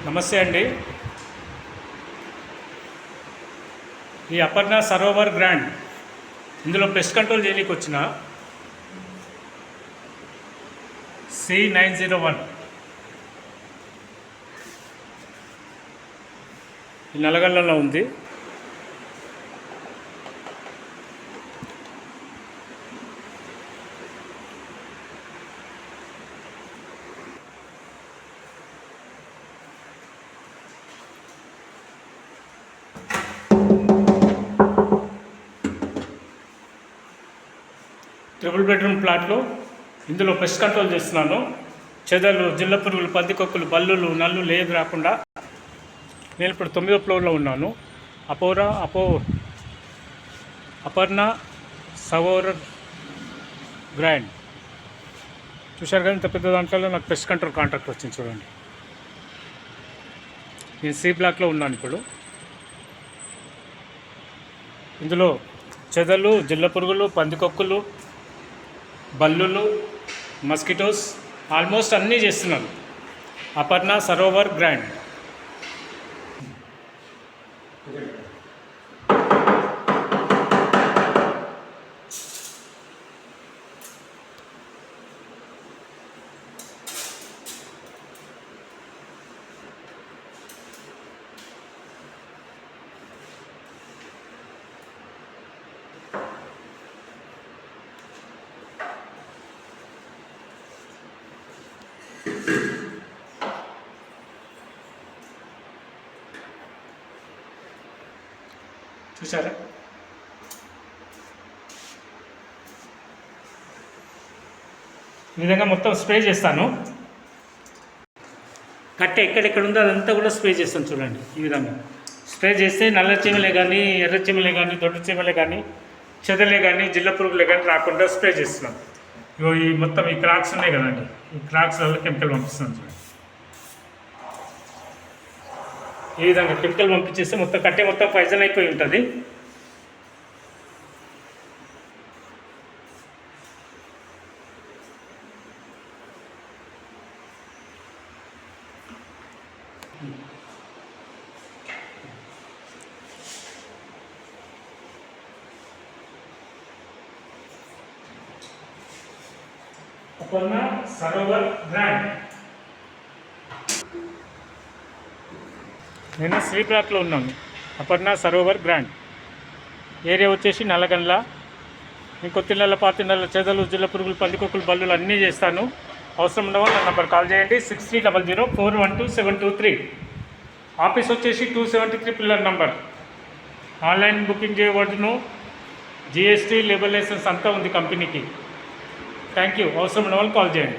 నమస్తే అండి. ఈ అపర్ణ సరోవర్ గ్రాండ్ ఇందులో పెస్ట్ కంట్రోల్ చేయడానికి వచ్చిన C901 ఈ నల్లగల్లలో ఉంది. ట్రిపుల్ బెడ్రూమ్ ప్లాట్లో ఇందులో పెస్ట్ కంట్రోల్ చేస్తున్నాను. చెదలు, జిల్ల పురుగులు, పందికొక్కులు, బల్లులు, నల్లులు ఏది రాకుండా. నేను ఇప్పుడు 9వ ఫ్లోర్లో ఉన్నాను. అపర్ణ సరోవర్ గ్రాండ్ చూశారు కదా, ఇంత పెద్ద దాంట్లో నాకు పెస్ట్ కంట్రోల్ కాంట్రాక్ట్ వచ్చింది చూడండి. నేను C బ్లాక్లో ఉన్నాను ఇప్పుడు. ఇందులో చెదలు, జిల్ల పురుగులు, పందికొక్కులు, బల్లులు, మస్కిటోస్ ఆల్మోస్ట్ అన్నీ చేస్తున్నాను. అపర్ణ సరోవర్ గ్రాండ్. చూసారా, ఈ విధంగా మొత్తం స్ప్రే చేస్తాను. కట్టె ఎక్కడెక్కడ ఉందో అదంతా కూడా స్ప్రే చేస్తాను చూడండి. ఈ విధంగా స్ప్రే చేస్తే నల్ల చీమలే కానీ, ఎర్ర చీమలే కానీ, దొడ్డు చీమలే కానీ, చెదలే కానీ, జిల్ల పురుగులే కానీ రాకుండా స్ప్రే చేస్తున్నాం. ఇగో ఈ మొత్తం ఈ క్రాక్స్ ఉన్నాయి కదండి, ఈ క్రాక్స్లలో కెమికల్ పంపిస్తున్నాం చూడండి. ఈ విధంగా కెమికల్ పంపించేస్తే మొత్తం కట్టె మొత్తం పాయిజన్ అయిపోయి ఉంటుంది. అపర్ణ సరోవర్ గ్రాండ్. నేను C బ్లాక్లో ఉన్నాను. అపర్ణ సరోవర్ గ్రాండ్ ఏరియా వచ్చేసి నల్లగండ్ల. నేను కొత్తిళ్ళ, పాతిళ్ళ, చెదలు, జిల్ల పురుగులు, పందికొక్కులు, బల్లులు అన్నీ చేస్తాను. అవసరం ఉన్నవాళ్ళు నా నంబర్ కాల్ చేయండి. 6300412723. ఆఫీస్ వచ్చేసి 273 పిల్లర్ నంబర్. ఆన్లైన్ బుకింగ్ చేయవద్దును. GST, లేబర్ లైసెన్స్ అంతా ఉంది కంపెనీకి. Thank you. అవసరం ఉన్న వాళ్ళు కాల్ చేయండి.